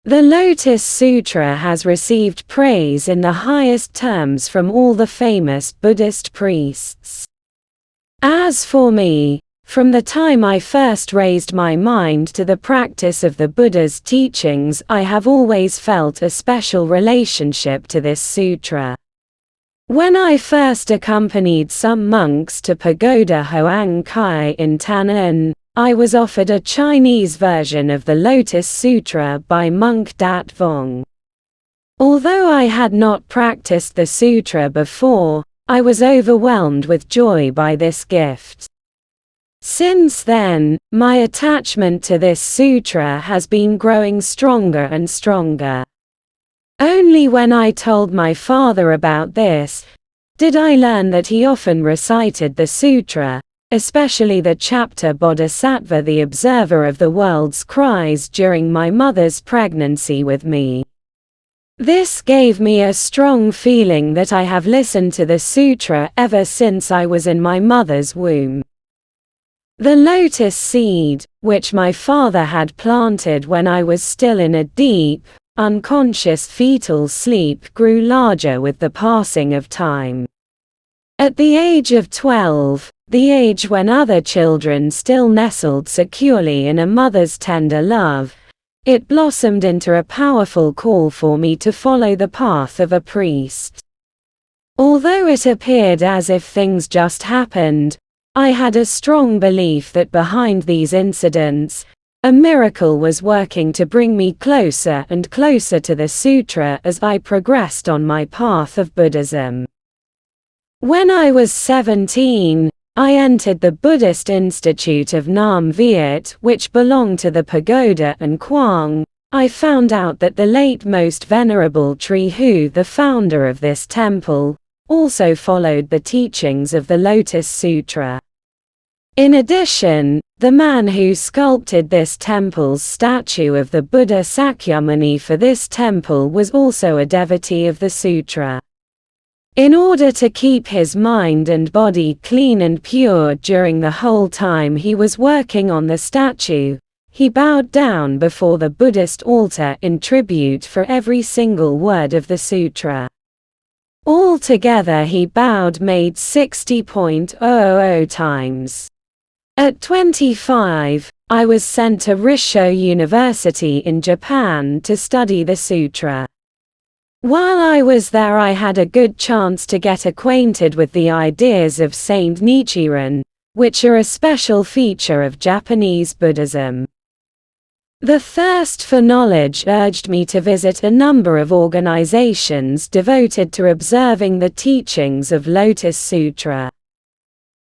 The Lotus Sutra has received praise in the highest terms from all the famous Buddhist priests. As for me, from the time I first raised my mind to the practice of the Buddha's teachings, I have always felt a special relationship to this sutra. When I first accompanied some monks to pagoda Hoằng Khai in Tân An, I was offered a Chinese version of the Lotus Sutra by Monk Đạt Vương. Although I had not practiced the sutra before, I was overwhelmed with joy by this gift. Since then, my attachment to this sutra has been growing stronger and stronger. Only when I told my father about this, did I learn that he often recited the sutra, especially the Chapter Bodhisattva The Observer of the Worlds Cries during my mother's pregnancy with me. This gave me a strong feeling that I have listened to the sutra ever since I was in my mother's womb. The lotus seed, which my father had planted when I was still in a deep, unconscious fetal sleep, grew larger with the passing of time. At the age of 12, the age when other children still nestled securely in a mother's tender love, it blossomed into a powerful call for me to follow the path of a priest. Although it appeared as if things just happened, I had a strong belief that behind these incidents, a miracle was working to bring me closer and closer to the sutra as I progressed on my path of Buddhism. When I was 17, I entered the Buddhist Institute of Nam Viet, which belonged to the pagoda and Quang. I found out that the late Most Venerable Tri Hu, the founder of this temple, also followed the teachings of the Lotus Sutra. In addition, the man who sculpted this temple's statue of the Buddha Sakyamuni for this temple was also a devotee of the sutra. In order to keep his mind and body clean and pure during the whole time he was working on the statue, he bowed down before the Buddhist altar in tribute for every single word of the sutra. Altogether he bowed made 60.000 times. At 25, I was sent to Risho University in Japan to study the sutra. While I was there I had a good chance to get acquainted with the ideas of Saint Nichiren, which are a special feature of Japanese Buddhism. The thirst for knowledge urged me to visit a number of organizations devoted to observing the teachings of Lotus Sutra.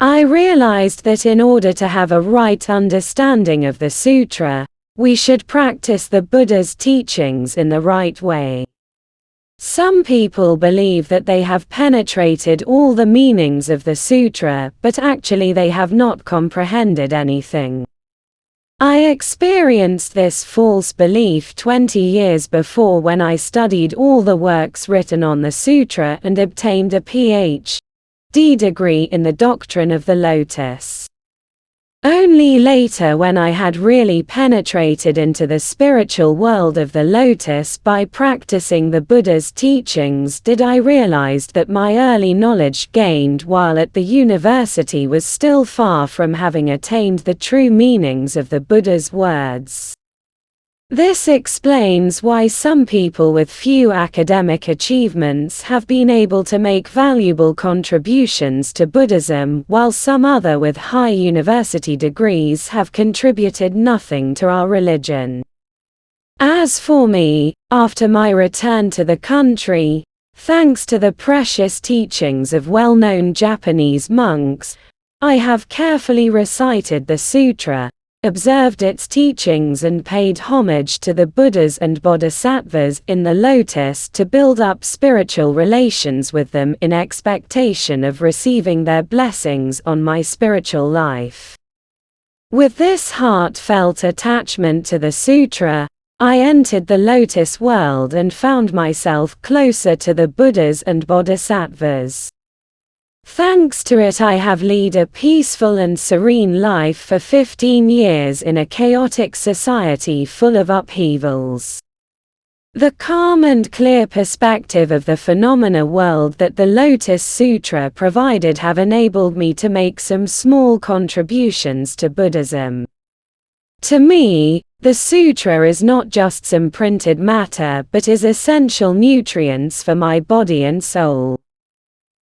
I realized that in order to have a right understanding of the sutra, we should practice the Buddha's teachings in the right way. Some people believe that they have penetrated all the meanings of the sutra, but actually they have not comprehended anything. I experienced this false belief 20 years before when I studied all the works written on the sutra and obtained a Ph.D. degree in the doctrine of the lotus. Only later, when I had really penetrated into the spiritual world of the lotus by practicing the Buddha's teachings, did I realize that my early knowledge gained while at the university was still far from having attained the true meanings of the Buddha's words. This explains why some people with few academic achievements have been able to make valuable contributions to Buddhism, while some other with high university degrees have contributed nothing to our religion. As for me, after my return to the country, thanks to the precious teachings of well-known Japanese monks, I have carefully recited the sutra, observed its teachings and paid homage to the Buddhas and Bodhisattvas in the lotus to build up spiritual relations with them in expectation of receiving their blessings on my spiritual life. With this heartfelt attachment to the sutra, I entered the lotus world and found myself closer to the Buddhas and Bodhisattvas. Thanks to it I have led a peaceful and serene life for 15 years in a chaotic society full of upheavals. The calm and clear perspective of the phenomena world that the Lotus Sutra provided have enabled me to make some small contributions to Buddhism. To me, the sutra is not just some printed matter but is essential nutrients for my body and soul.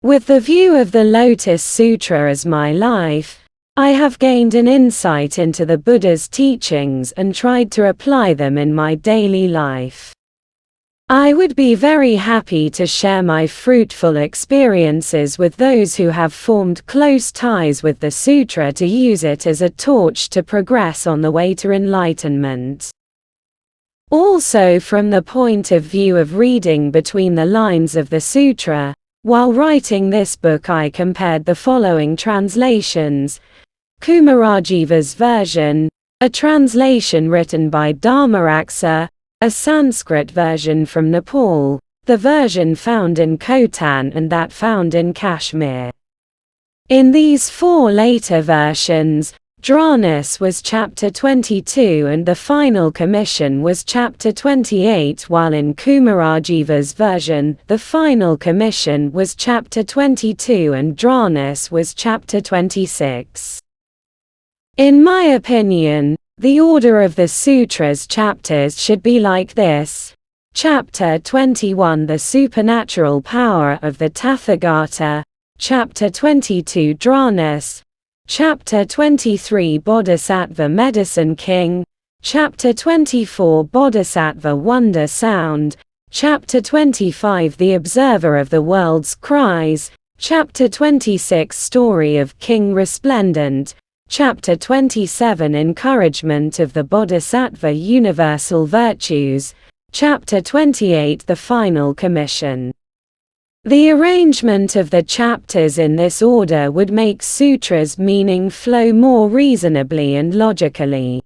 With the view of the Lotus Sutra as my life, I have gained an insight into the Buddha's teachings and tried to apply them in my daily life. I would be very happy to share my fruitful experiences with those who have formed close ties with the sutra to use it as a torch to progress on the way to enlightenment. Also, from the point of view of reading between the lines of the sutra, while writing this book I compared the following translations: Kumarajiva's version, a translation written by Dharmaraksa, a Sanskrit version from Nepal, the version found in Khotan and that found in Kashmir. In these four later versions, Dhranas was chapter 22 and the final commission was chapter 28, while in Kumarajiva's version, the final commission was chapter 22 and Dhranas was chapter 26. In my opinion, the order of the sutra's chapters should be like this: Chapter 21 The Supernatural Power of the Tathagata, Chapter 22 Dhranas, Chapter 23 Bodhisattva Medicine King, Chapter 24 Bodhisattva Wonder Sound, Chapter 25 The Observer of the Worlds Cries, Chapter 26 Story of King Resplendent, Chapter 27 Encouragement of the Bodhisattva Universal Virtues, Chapter 28 The Final Commission. The arrangement of the chapters in this order would make sutra's meaning flow more reasonably and logically.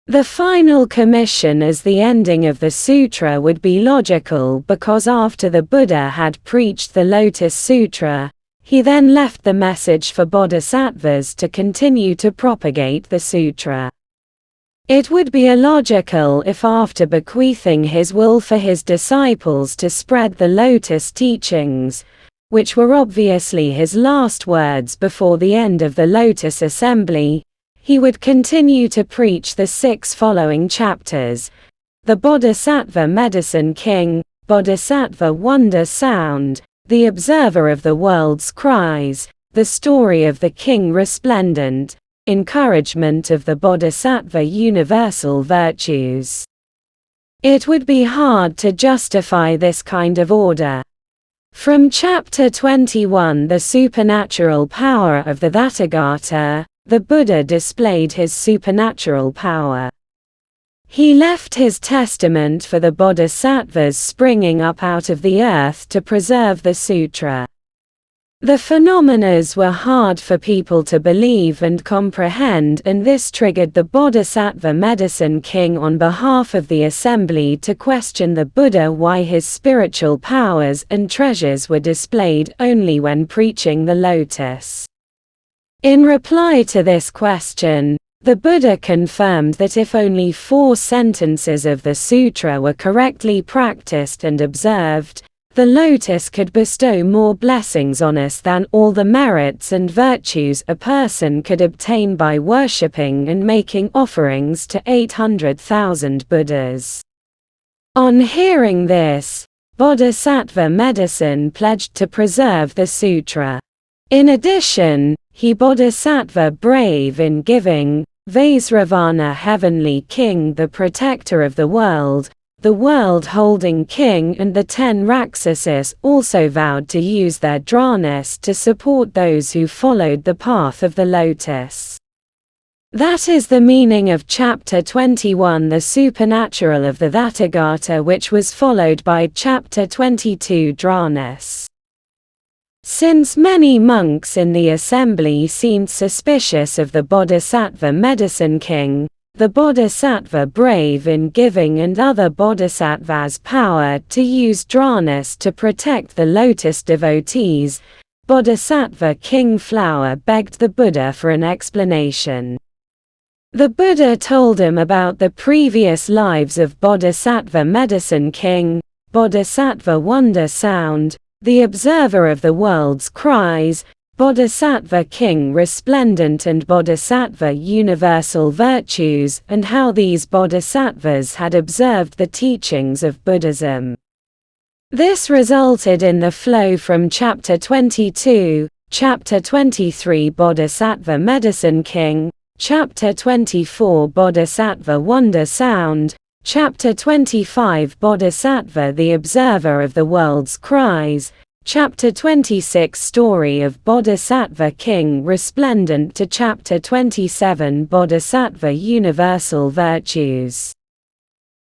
The final commission as the ending of the sutra would be logical because after the Buddha had preached the Lotus Sutra, he then left the message for bodhisattvas to continue to propagate the sutra. It would be illogical if after bequeathing his will for his disciples to spread the Lotus teachings, which were obviously his last words before the end of the Lotus Assembly, he would continue to preach the 6 following chapters: the Bodhisattva Medicine King, Bodhisattva Wonder Sound, the Observer of the Worlds Cries, the Story of the King Resplendent, Encouragement of the Bodhisattva Universal Virtues. It would be hard to justify this kind of order. From Chapter 21 The Supernatural Power of the Tathagata, the Buddha displayed his supernatural power. He left his testament for the bodhisattvas springing up out of the earth to preserve the sutra. The phenomena were hard for people to believe and comprehend, and this triggered the Bodhisattva Medicine King on behalf of the assembly to question the Buddha why his spiritual powers and treasures were displayed only when preaching the lotus. In reply to this question, the Buddha confirmed that if only 4 sentences of the sutra were correctly practiced and observed, the lotus could bestow more blessings on us than all the merits and virtues a person could obtain by worshipping and making offerings to 800,000 Buddhas. On hearing this, Bodhisattva Medicine pledged to preserve the sutra. In addition, he Bodhisattva brave in giving, Vaisravana Heavenly King the Protector of the world-holding king, and the 10 Rakshasas also vowed to use their dhranas to support those who followed the path of the lotus. That is the meaning of Chapter 21 The Supernatural of the Tathagata, which was followed by Chapter 22 Dhranas. Since many monks in the assembly seemed suspicious of the Bodhisattva Medicine King, the Bodhisattva brave in giving, and other bodhisattvas' power to use dhranas to protect the lotus devotees, Bodhisattva King Flower begged the Buddha for an explanation. The Buddha told him about the previous lives of Bodhisattva Medicine King, Bodhisattva Wonder Sound, the Observer of the Worlds Cries, Bodhisattva King Resplendent and Bodhisattva Universal Virtues, and how these bodhisattvas had observed the teachings of Buddhism. This resulted in the flow from Chapter 22, Chapter 23 Bodhisattva Medicine King, Chapter 24 Bodhisattva Wonder Sound, Chapter 25 Bodhisattva the Observer of the Worlds Cries, Chapter 26 Story of Bodhisattva King Resplendent to Chapter 27 Bodhisattva Universal Virtues.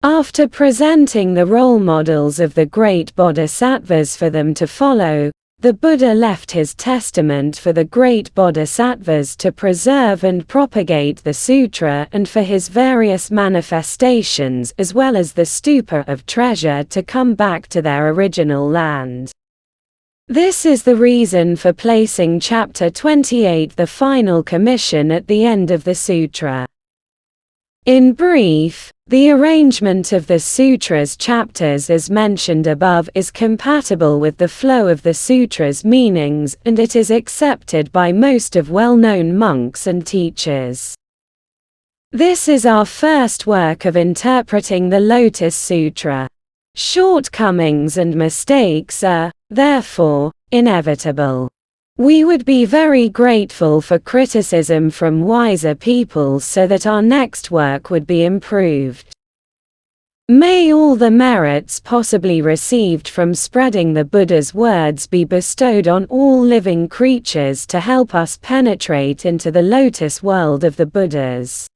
After presenting the role models of the great bodhisattvas for them to follow, the Buddha left his testament for the great bodhisattvas to preserve and propagate the sutra and for his various manifestations as well as the stupa of treasure to come back to their original land. This is the reason for placing Chapter 28, the final commission, at the end of the sutra. In brief, the arrangement of the sutra's chapters as mentioned above is compatible with the flow of the sutra's meanings, and it is accepted by most of well-known monks and teachers. This is our first work of interpreting the Lotus Sutra. Shortcomings and mistakes are, therefore, inevitable. We would be very grateful for criticism from wiser people so that our next work would be improved. May all the merits possibly received from spreading the Buddha's words be bestowed on all living creatures to help us penetrate into the lotus world of the Buddhas.